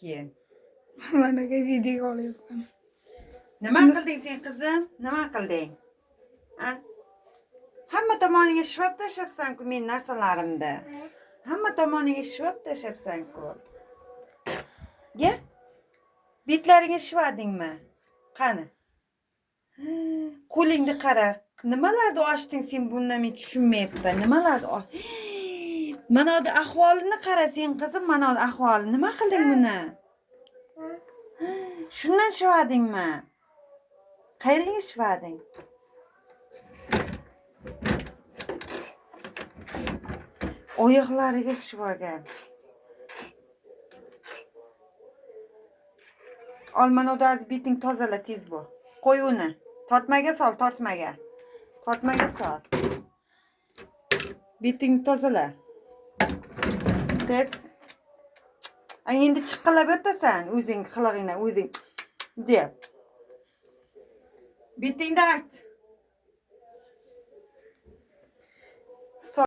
keyin. Mana video olyapman. Nima qilding sen qizim? Nima qilding? Ha? Hamma tomoniga shivab tashlabsan-ku men narsalarimni. Hamma tomoniga shivab tashlabsan-ku. Ga? Betlaringga shivadingmi? Qani? Qo'lingni qara. Nimalarni ochding sen bundan men tushunmayapman. Nimalarni mana bu ahvolini qara sen qizim, mana bu ahvoli. Nima qilding buni? Shundan shivadingmi? Qayeringa shivading? Oyoqlariga shivagan. Olmani o'zi beting tozala tez bu. Qo'y uni. Tortmaga sol, tortmaga. Tortmaga sol. Betingni tozala. Tez. Endi chiqqilab o'tasan o'zing qilig'ingdan o'zing deb. Betingni art.